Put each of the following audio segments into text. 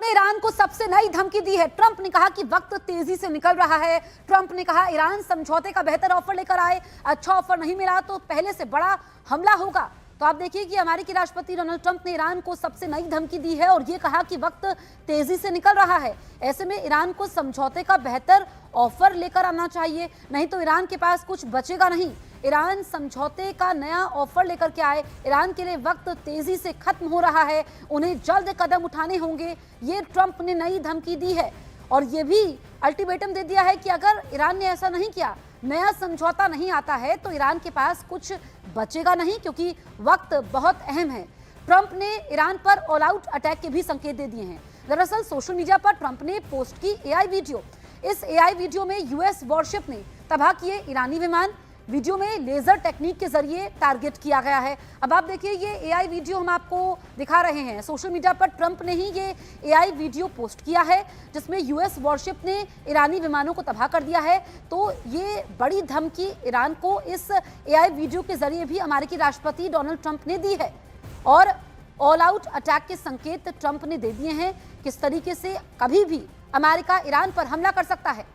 ने ईरान को सबसे नई धमकी दी है। ट्रंप ने कहा कि वक्त तेजी से निकल रहा है। ट्रंप ने कहा ईरान समझौते का बेहतर ऑफर लेकर आए, अच्छा ऑफर नहीं मिला तो पहले से बड़ा हमला होगा। तो आप देखिए कि अमेरिकी राष्ट्रपति डोनाल्ड ट्रंप ने ईरान को सबसे नई धमकी दी है और ये कहा कि वक्त तेजी से निकल रहा है। ऐसे में ईरान को समझौते का बेहतर ऑफर लेकर आना चाहिए, नहीं तो ईरान के पास कुछ बचेगा नहीं। ईरान समझौते का नया ऑफर लेकर के आए। ईरान के लिए वक्त तेजी से खत्म हो रहा है, उन्हें जल्द कदम उठाने होंगे, ये ट्रंप ने नई धमकी दी है। और ये भी अल्टीमेटम दे दिया है कि अगर ईरान ने ऐसा नहीं किया, नया समझौता नहीं आता है, तो ईरान के पास कुछ बचेगा नहीं, क्योंकि वक्त बहुत अहम है। ट्रंप ने ईरान पर ऑल आउट अटैक के भी संकेत दे दिए हैं। दरअसल सोशल मीडिया पर ट्रंप ने पोस्ट की एआई वीडियो। इस एआई वीडियो में यूएस वॉरशिप ने तबाह किए ईरानी विमान। वीडियो में लेजर टेक्निक के जरिए टारगेट किया गया है। अब आप देखिए, ये एआई वीडियो हम आपको दिखा रहे हैं। सोशल मीडिया पर ट्रंप ने ही ये एआई वीडियो पोस्ट किया है, जिसमें यूएस वॉरशिप ने ईरानी विमानों को तबाह कर दिया है। तो ये बड़ी धमकी ईरान को इस एआई वीडियो के जरिए भी अमेरिकी राष्ट्रपति डोनाल्ड ट्रंप ने दी है। और ऑल आउट अटैक के संकेत ट्रंप ने दे दिए हैं। किस तरीके से कभी भी अमेरिका ईरान पर हमला कर सकता है।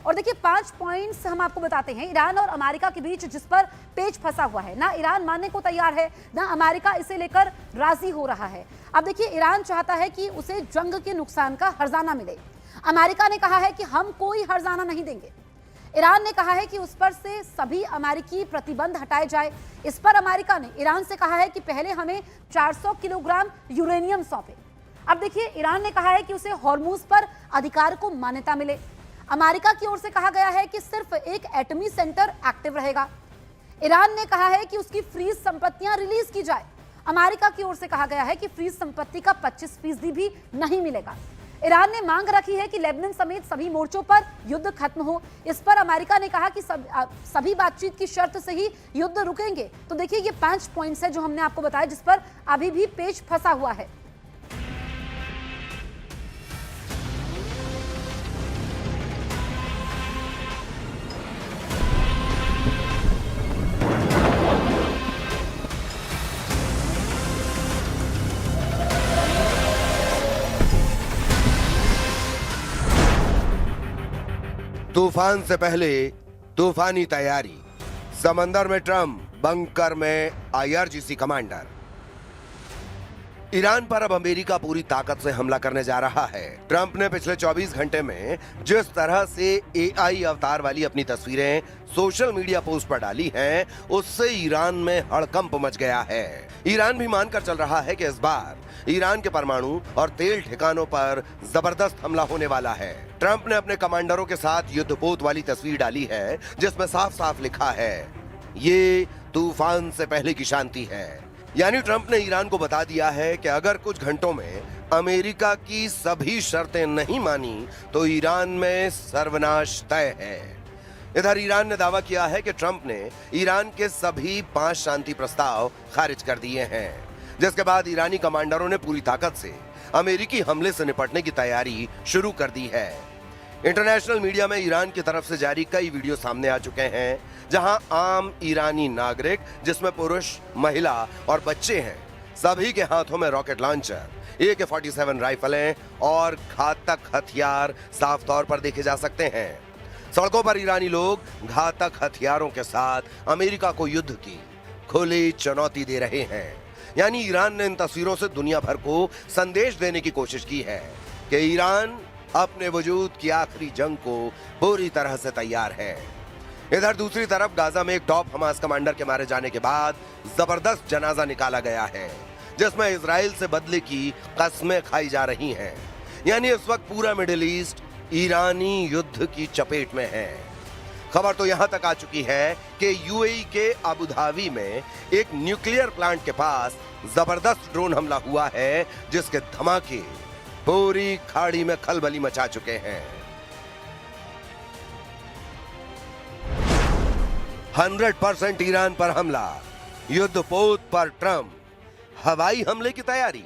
और देखिए, 5 पॉइंट्स हम आपको बताते हैं ईरान और अमेरिका के बीच, जिस पर पेच फंसा हुआ है। ना ईरान मानने को तैयार है, ना अमेरिका इसे लेकर राजी हो रहा है। अब देखिए, ईरान चाहता है कि उसे जंग के नुकसान का हर्जाना मिले। अमेरिका ने कहा है कि हम कोई हर्जाना नहीं देंगे। ईरान ने कहा है कि उस पर से सभी अमेरिकी प्रतिबंध हटाए जाए। इस पर अमेरिका ने ईरान से कहा है कि पहले हमें 400 किलोग्राम यूरेनियम सौंपे। अब देखिए, ईरान ने कहा है कि उसे हॉर्मूज पर अधिकार को मान्यता मिले। अमेरिका की ओर से कहा गया है कि सिर्फ एक एटमी सेंटर एक्टिव रहेगा। ईरान ने कहा है कि उसकी फ्रीज संपत्तियां रिलीज की जाए। अमेरिका की ओर से कहा गया है कि फ्रीज संपत्ति का 25% भी नहीं मिलेगा। ईरान ने मांग रखी है कि लेबनान समेत सभी मोर्चों पर युद्ध खत्म हो। इस पर अमेरिका ने कहा कि सभी बातचीत की शर्त से ही युद्ध रुकेंगे। तो देखिए, ये 5 पॉइंट्स है जो हमने आपको बताया, जिस पर अभी भी पेच फंसा हुआ है। तूफान से पहले तूफानी तैयारी। समंदर में ट्रंप, बंकर में आईआरजीसी कमांडर। ईरान पर अब अमेरिका पूरी ताकत से हमला करने जा रहा है। ट्रंप ने पिछले 24 घंटे में जिस तरह से एआई अवतार वाली अपनी तस्वीरें सोशल मीडिया पोस्ट पर डाली हैं, उससे ईरान में हड़कंप मच गया है। ईरान भी मानकर चल रहा है कि इस बार ईरान के परमाणु और तेल ठिकानों पर जबरदस्त हमला होने वाला है। ट्रंप ने अपने कमांडरों के साथ युद्धपोत वाली तस्वीर डाली है, जिसमें साफ साफ लिखा है, ये तूफान से पहले की शांति है। यानी ट्रंप ने ईरान को बता दिया है कि अगर कुछ घंटों में अमेरिका की सभी शर्तें नहीं मानी तो ईरान में सर्वनाश तय है। इधर ईरान ने दावा किया है कि ट्रंप ने ईरान के सभी 5 शांति प्रस्ताव खारिज कर दिए हैं, जिसके बाद ईरानी कमांडरों ने पूरी ताकत से अमेरिकी हमले से निपटने की तैयारी शुरू कर दी है। इंटरनेशनल मीडिया में ईरान की तरफ से जारी कई वीडियो सामने आ चुके हैं, जहां आम ईरानी नागरिक, जिसमें पुरुष, महिला और बच्चे हैं, सभी के हाथों में रॉकेट लॉन्चर, AK-47 राइफलें और घातक हथियार साफ तौर पर देखे जा सकते हैं। सड़कों पर ईरानी लोग घातक हथियारों के साथ अमेरिका को युद्ध की खुली चुनौती दे रहे हैं। यानी ईरान ने इन तस्वीरों से दुनिया भर को संदेश देने की कोशिश की है कि ईरान अपने वजूद की आखिरी जंग को पूरी तरह से तैयार है। इधर दूसरी तरफ गाजा में एक टॉप हमास कमांडर के मारे जाने के बाद जबरदस्त जनाजा निकाला गया है, जिसमें इजराइल से बदले की कस्में खाई जा रही हैं। यानी इस वक्त पूरा मिडिल ईस्ट ईरानी युद्ध की चपेट में है। खबर तो यहां तक आ चुकी है कि यूएई के अबू धाबी में एक न्यूक्लियर प्लांट के पास जबरदस्त ड्रोन हमला हुआ है, जिसके धमाके पूरी खाड़ी में खलबली मचा चुके हैं। 100% ईरान पर हमला, युद्धपोत पर ट्रंप, हवाई हमले की तैयारी।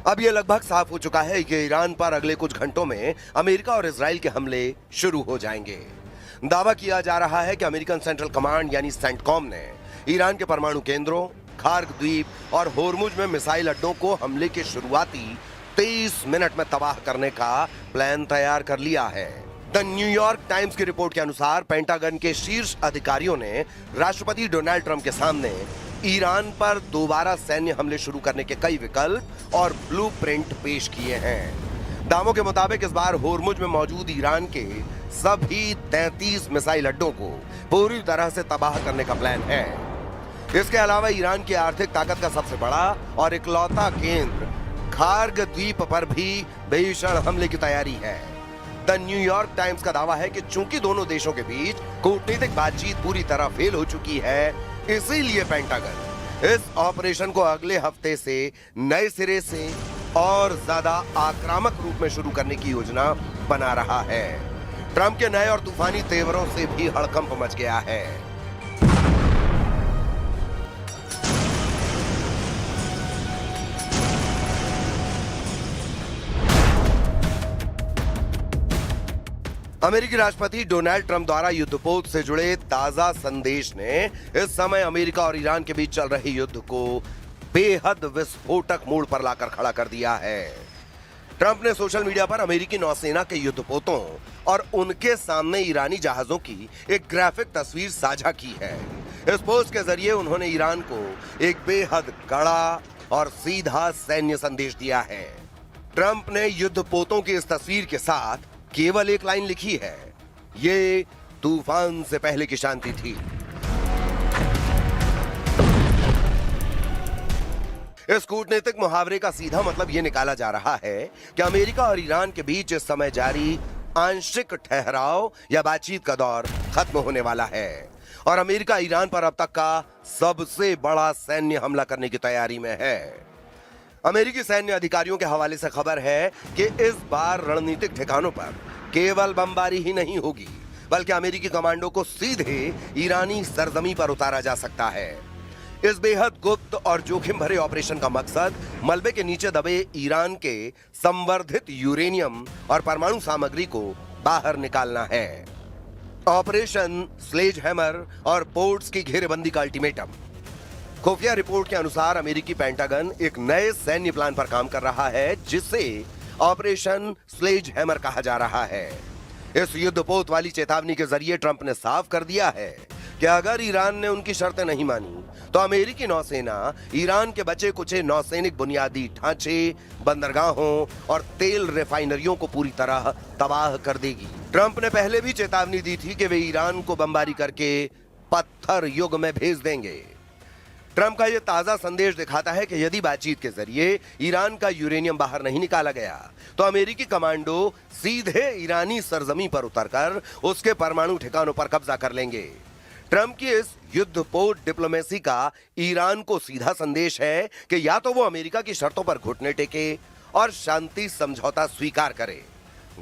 अब यह लगभग साफ हो चुका है कि ईरान पर अगले कुछ घंटों में अमेरिका और इजराइल के हमले शुरू हो जाएंगे। दावा किया जा रहा है कि अमेरिकन सेंट्रल कमांड यानी सेंटकॉम ने ईरान के परमाणु केंद्रों, खार्ग द्वीप और होर्मुज में मिसाइल अड्डों को हमले के शुरुआती 23 मिनट में तबाह करने का प्लान तैयार कर लिया है। द न्यूयॉर्क टाइम्स की रिपोर्ट के अनुसार पेंटागन के शीर्ष अधिकारियों ने राष्ट्रपति डोनाल्ड ट्रंप के सामने ईरान पर दोबारा सैन्य हमले शुरू करने के कई विकल्प और ब्लूप्रिंट पेश किए हैं। दावों के मुताबिक इस बार होर्मुज में मौजूद ईरान के सभी 33 मिसाइल अड्डों को पूरी तरह से तबाह करने का प्लान है। इसके अलावा ईरान की आर्थिक ताकत का सबसे बड़ा और इकलौता केंद्र खार्ग द्वीप पर भी भीषण हमले की तैयारी है। द न्यूयॉर्क टाइम्स का दावा है कि चूंकि दोनों देशों के बीच कूटनीतिक बातचीत पूरी तरह फेल हो चुकी है, इसीलिए पेंटागन इस ऑपरेशन को अगले हफ्ते से नए सिरे से और ज्यादा आक्रामक रूप में शुरू करने की योजना बना रहा है। ट्रंप के नए और तूफानी तेवरों से भी हड़कंप मच गया है। अमेरिकी राष्ट्रपति डोनाल्ड ट्रंप द्वारा युद्धपोत से जुड़े ताजा संदेश ने इस समय अमेरिका और ईरान के बीच चल रहे युद्ध को बेहद विस्फोटक मोड़ पर लाकर खड़ा कर दिया है। ट्रंप ने सोशल मीडिया पर अमेरिकी नौसेना के युद्धपोतों और उनके सामने ईरानी जहाजों की एक ग्राफिक तस्वीर साझा की है। इस पोस्ट के जरिए उन्होंने ईरान को एक बेहद कड़ा और सीधा सैन्य संदेश दिया है। ट्रंप ने युद्धपोतों की इस तस्वीर के साथ केवल एक लाइन लिखी है, ये तूफान से पहले की शांति थी। इस कूटनीतिक मुहावरे का सीधा मतलब यह निकाला जा रहा है कि अमेरिका और ईरान के बीच इस समय जारी आंशिक ठहराव या बातचीत का दौर खत्म होने वाला है और अमेरिका ईरान पर अब तक का सबसे बड़ा सैन्य हमला करने की तैयारी में है। अमेरिकी सैन्य अधिकारियों के हवाले से खबर है कि इस बार रणनीतिक ठिकानों पर केवल बमबारी ही नहीं होगी, बल्कि अमेरिकी कमांडो को सीधे ईरानी सरजमी पर उतारा जा सकता है। इस बेहद गुप्त और जोखिम भरे ऑपरेशन का मकसद मलबे के नीचे दबे ईरान के संवर्धित यूरेनियम और परमाणु सामग्री को बाहर निकालना है। ऑपरेशन स्लेज हैमर और पोर्ट्स की घेरेबंदी का अल्टीमेटम। खुफिया रिपोर्ट के अनुसार अमेरिकी पेंटागन एक नए सैन्य प्लान पर काम कर रहा है जिसे ऑपरेशन स्लेज हैमर कहा जा रहा है। इस युद्धपोत वाली चेतावनी के जरिए ट्रंप ने साफ कर दिया है कि अगर ईरान ने उनकी शर्तें नहीं मानी तो अमेरिकी नौसेना ईरान के बचे कुचे नौसैनिक बुनियादी ढांचे, बंदरगाहों और तेल रिफाइनरियों को पूरी तरह तबाह कर देगी। ट्रंप ने पहले भी चेतावनी दी थी कि वे ईरान को बमबारी करके पत्थर युग में भेज देंगे। ट्रंप का यह ताजा संदेश दिखाता है कि यदि बातचीत के जरिए ईरान का यूरेनियम बाहर नहीं निकाला गया तो अमेरिकी कमांडो सीधे ईरानी सरजमी पर उतरकर उसके परमाणु ठिकानों पर कब्जा कर लेंगे। ट्रंप की इस युद्धपोत डिप्लोमेसी का ईरान को सीधा संदेश है कि या तो वो अमेरिका की शर्तों पर घुटने टेके और शांति समझौता स्वीकार करे,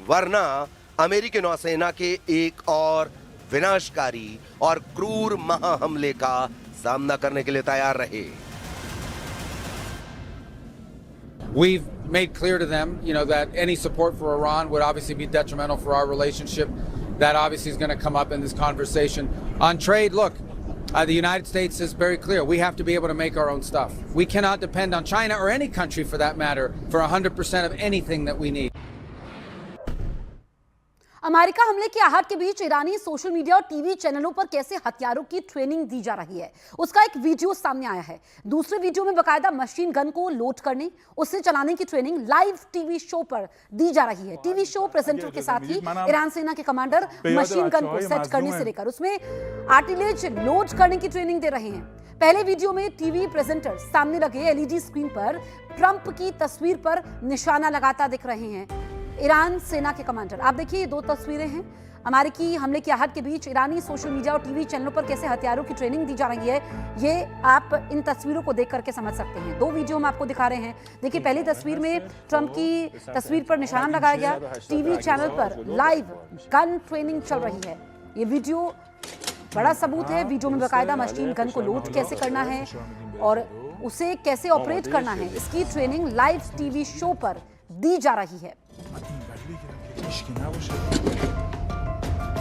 वरना अमेरिकी नौसेना के एक और विनाशकारी और क्रूर महाहमले का सामना करने के लिए तैयार रहे। We've made clear to them, that any support for Iran would obviously be detrimental for our relationship. That obviously is going to come up in this conversation. On trade, look, the United States is very clear. We have to be able to make our own stuff. We cannot depend on China or any country for that matter for 100% of anything that we need. America हमले की आहट के बीच ईरानी social media और TV चैनलों पर कैसे हथियारों की ट्रेनिंग दी जा रही है, उसका एक वीडियो सामने आया है। दूसरे वीडियो में बकायदा मशीन गन को लोड करने, उसे चलाने की ट्रेनिंग लाइव टीवी शो पर दी जा रही है। टीवी शो प्रेजेंटर के साथ ही ईरान सेना के कमांडर मशीन गन को सेट करने से लेकर उसमें आर्टिलरी लोड करने की ट्रेनिंग दे रहे हैं। पहले वीडियो में टीवी प्रेजेंटर सामने लगे एलईडी स्क्रीन पर ट्रंप की तस्वीर पर निशाना लगाता दिख रहे हैं ईरान सेना के कमांडर। आप देखिए, ये दो तस्वीरें हैं। अमेरिकी हमले की आहट के बीच ईरानी सोशल मीडिया और टीवी चैनलों पर कैसे हथियारों की ट्रेनिंग दी जा रही है, ये आप इन तस्वीरों को देख करके समझ सकते हैं। दो वीडियो हम आपको दिखा रहे हैं। देखिए, पहली तस्वीर में ट्रंप की तस्वीर पर निशाना लगाया गया। टीवी चैनल पर लाइव गन ट्रेनिंग चल रही है। ये वीडियो बड़ा सबूत है। वीडियो में बाकायदा मशीन गन को लोड कैसे करना है और उसे कैसे ऑपरेट करना है, इसकी ट्रेनिंग लाइव टीवी शो पर दी जा रही है।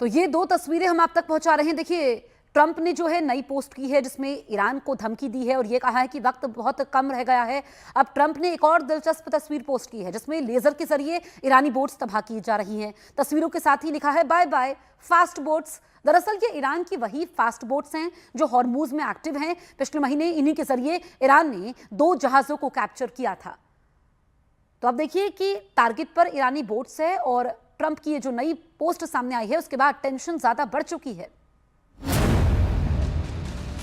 तो ये दो तस्वीरें हम आप तक पहुंचा रहे हैं। देखिए, ट्रंप ने जो है नई पोस्ट की है जिसमें ईरान को धमकी दी है और ये कहा है कि वक्त बहुत कम रह गया है। अब ट्रंप ने एक और दिलचस्प तस्वीर पोस्ट की है जिसमें लेजर के जरिए ईरानी बोट्स तबाह की जा रही हैं। तस्वीरों के साथ ही लिखा है बाय बाय फास्ट बोट्स। दरअसल ये ईरान की वही फास्ट बोट्स हैं जो हॉर्मूज में एक्टिव हैं। पिछले महीने इन्हीं के जरिए ईरान ने 2 जहाजों को कैप्चर किया था। तो अब देखिए कि टारगेट पर ईरानी बोट्स है और ट्रंप की ये जो नई पोस्ट सामने आई है उसके बाद टेंशन ज्यादा बढ़ चुकी है।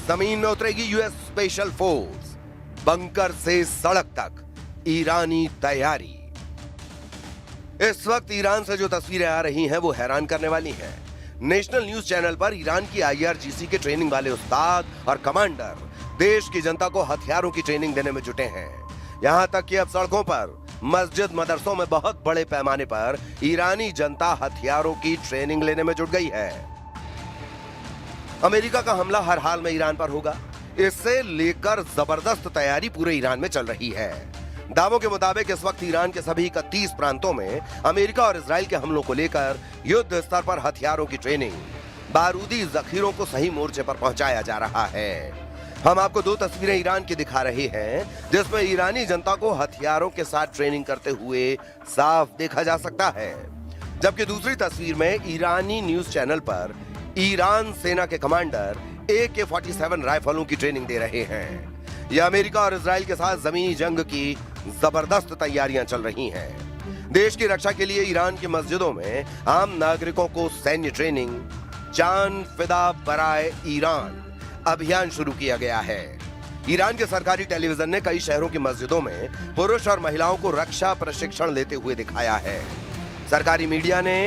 जमीन में उतरेगी यूएस स्पेशल फोर्स, बंकर से सड़क तक ईरानी तैयारी। इस वक्त ईरान से जो तस्वीरें आ रही हैं वो हैरान करने वाली हैं। नेशनल न्यूज चैनल पर ईरान की IRGC के ट्रेनिंग वाले उस्ताद और कमांडर देश की जनता को हथियारों की ट्रेनिंग देने में जुटे हैं। यहां तक कि अब सड़कों पर, मस्जिद, मदरसों में बहुत बड़े पैमाने पर ईरानी जनता हथियारों की ट्रेनिंग लेने में जुट गई है। अमेरिका का हमला हर हाल में ईरान पर होगा, इससे लेकर जबरदस्त तैयारी पूरे ईरान में चल रही है। दावों के मुताबिक इस वक्त ईरान के सभी 31 प्रांतों में अमेरिका और इजराइल के हमलों को लेकर युद्ध स्तर पर हथियारों की ट्रेनिंग, बारूदी जखीरों को सही मोर्चे पर पहुंचाया जा रहा है। हम आपको 2 तस्वीरें ईरान की दिखा रहे हैं जिसमें ईरानी जनता को हथियारों के साथ ट्रेनिंग करते हुए साफ देखा जा सकता है, जबकि दूसरी तस्वीर में ईरानी न्यूज चैनल पर ईरान सेना के कमांडर AK-47 राइफलों की ट्रेनिंग दे रहे हैं। यह अमेरिका और इजराइल के साथ जमीनी जंग की जबरदस्त तैयारियां चल रही हैं। देश की रक्षा के लिए ईरान की मस्जिदों में आम नागरिकों को सैन्य ट्रेनिंग, जान फिदा बराए ईरान अभियान शुरू किया गया है। ईरान के सरकारी टेलीविजन ने कई शहरों की मस्जिदों में पुरुष और महिलाओं को रक्षा प्रशिक्षण लेते हुए दिखाया है। सरकारी मीडिया ने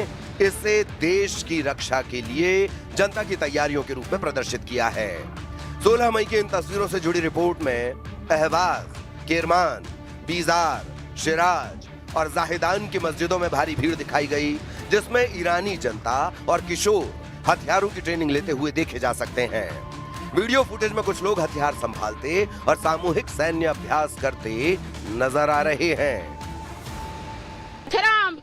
इसे देश की रक्षा के लिए जनता की तैयारियों के रूप में प्रदर्शित किया है। 16 मई की इन तस्वीरों से जुड़ी रिपोर्ट में अहवाज, किरमान, बीजार, शिराज और जाहिदान की मस्जिदों में भारी भीड़ दिखाई गई, जिसमें ईरानी जनता और किशोर हथियारों की ट्रेनिंग लेते हुए देखे जा सकते हैं। वीडियो फुटेज में कुछ लोग हथियार संभालते और सामूहिक सैन्य अभ्यास करते नजर आ रहे हैं। ट्रम्प,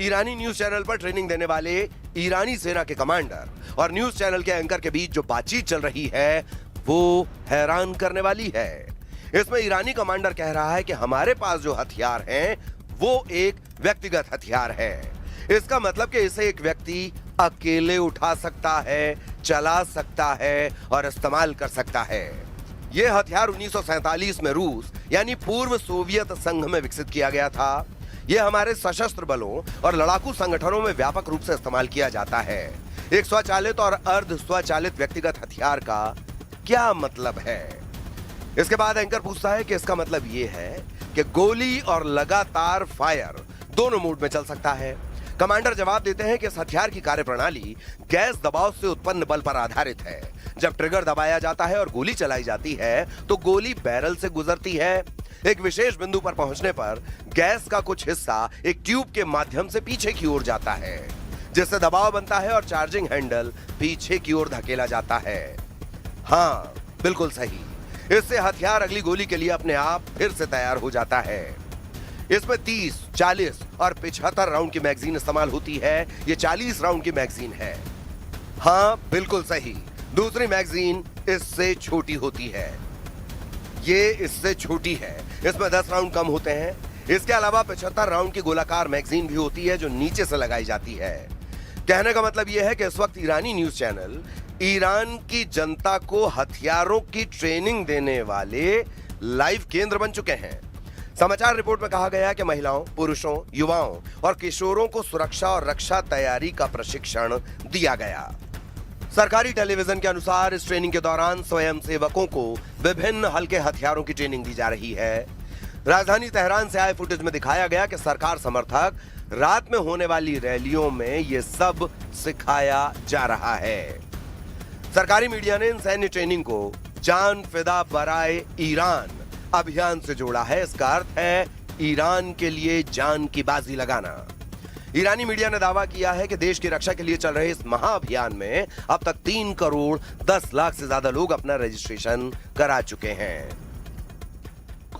ईरानी न्यूज चैनल पर ट्रेनिंग देने वाले ईरानी सेना के कमांडर और न्यूज चैनल के एंकर के बीच जो बातचीत चल रही है वो हैरान करने वाली है। इसमें ईरानी कमांडर कह रहा है कि हमारे पास जो हथियार हैं वो एक व्यक्तिगत हथियार है। इसका मतलब कि इसे एक व्यक्ति अकेले उठा सकता है, चला सकता है और इस्तेमाल कर सकता है। यह हथियार 1947 में रूस यानी पूर्व सोवियत संघ में विकसित किया गया था। यह हमारे सशस्त्र बलों और लड़ाकू संगठनों में व्यापक रूप से इस्तेमाल किया जाता है। एक स्वचालित और अर्ध स्वचालित व्यक्तिगत हथियार का क्या मतलब है? इसके बाद एंकर पूछता है कि इसका मतलब यह है कि गोली और लगातार फायर दोनों मोड में चल सकता है। कमांडर जवाब देते हैं कि इस हथियार की कार्यप्रणाली गैस दबाव से उत्पन्न बल पर आधारित है। जब ट्रिगर दबाया जाता है और गोली चलाई जाती है तो गोली बैरल से गुजरती है। एक विशेष बिंदु पर पहुंचने पर गैस का कुछ हिस्सा एक ट्यूब के माध्यम से पीछे की ओर जाता है, जिससे दबाव बनता है और चार्जिंग हैंडल पीछे की ओर धकेला जाता है। हाँ, बिल्कुल सही। इससे हथियार अगली गोली के लिए अपने आप फिर से तैयार हो जाता है। इसमें 30, 40 और 75 राउंड की मैगजीन इस्तेमाल होती है। ये 40 राउंड की मैगजीन है। हाँ, बिल्कुल सही। दूसरी मैगजीन इससे छोटी होती है। ये इससे छोटी है। इसमें 10 राउंड कम होते हैं। इसके अलावा 75 राउंड की गोलाकार मैगजीन भी होती है जो नीचे से लगाई जाती है। कहने का मतलब यह है कि इस वक्त ईरानी न्यूज चैनल ईरान की जनता को हथियारों की ट्रेनिंग देने वाले लाइव केंद्र बन चुके हैं। समाचार रिपोर्ट में कहा गया कि महिलाओं, पुरुषों, युवाओं और किशोरों को सुरक्षा और रक्षा तैयारी का प्रशिक्षण दिया गया। सरकारी टेलीविजन के अनुसार इस ट्रेनिंग के दौरान स्वयंसेवकों को विभिन्न हल्के हथियारों की ट्रेनिंग दी जा रही है। राजधानी तेहरान से आए फुटेज में दिखाया गया कि सरकार समर्थक रात में होने वाली रैलियों में ये सब सिखाया जा रहा है। सरकारी मीडिया ने इन सैन्य ट्रेनिंग को जान फिदा बराए ईरान अभियान से जोड़ा है। इसका अर्थ है ईरान के लिए जान की बाजी लगाना। ईरानी मीडिया ने दावा किया है कि देश की रक्षा के लिए चल रहे इस महाअभियान में अब तक 3 करोड़ 10 लाख से ज्यादा लोग अपना रजिस्ट्रेशन करा चुके हैं।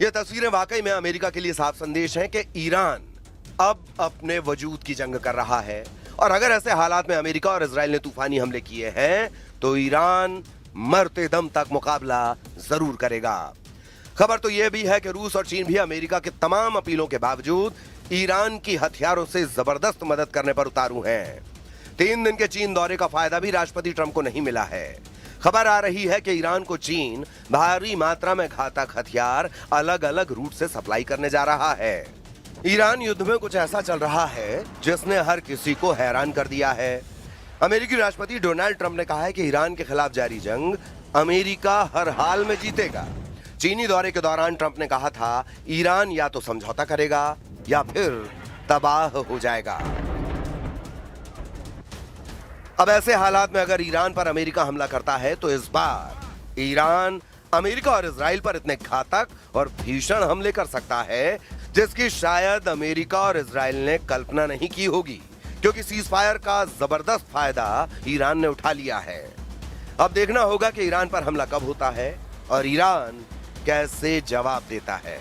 ये तस्वीरें वाकई में अमेरिका के लिए साफ संदेश हैं कि ईरान अब अपने वजूद की जंग कर रहा है और अगर ऐसे हालात में अमेरिका और इजराइल ने तूफानी हमले किए हैं तो ईरान मरते दम तक मुकाबला जरूर करेगा। खबर तो यह भी है कि रूस और चीन भी अमेरिका के तमाम अपीलों के बावजूद ईरान की हथियारों से जबरदस्त मदद करने पर उतारू हैं। 3 दिन के चीन दौरे का फायदा भी राष्ट्रपति ट्रंप को नहीं मिला है। खबर आ रही है कि ईरान को चीन भारी मात्रा में घातक हथियार अलग अलग रूट से सप्लाई करने जा रहा है। ईरान युद्ध में कुछ ऐसा चल रहा है जिसने हर किसी को हैरान कर दिया है। अमेरिकी राष्ट्रपति डोनाल्ड ट्रंप ने कहा है कि ईरान के खिलाफ जारी जंग अमेरिका हर हाल में जीतेगा। चीनी दौरे के दौरान ट्रंप ने कहा था ईरान या तो समझौता करेगा या फिर तबाह हो जाएगा। अब ऐसे हालात में अगर ईरान पर अमेरिका हमला करता है तो इस बार ईरान अमेरिका और इजराइल पर इतने घातक और भीषण हमले कर सकता है जिसकी शायद अमेरिका और इजराइल ने कल्पना नहीं की होगी, क्योंकि सीजफायर का जबरदस्त फायदा ईरान ने उठा लिया है। अब देखना होगा कि ईरान पर हमला कब होता है और ईरान कैसे जवाब देता है।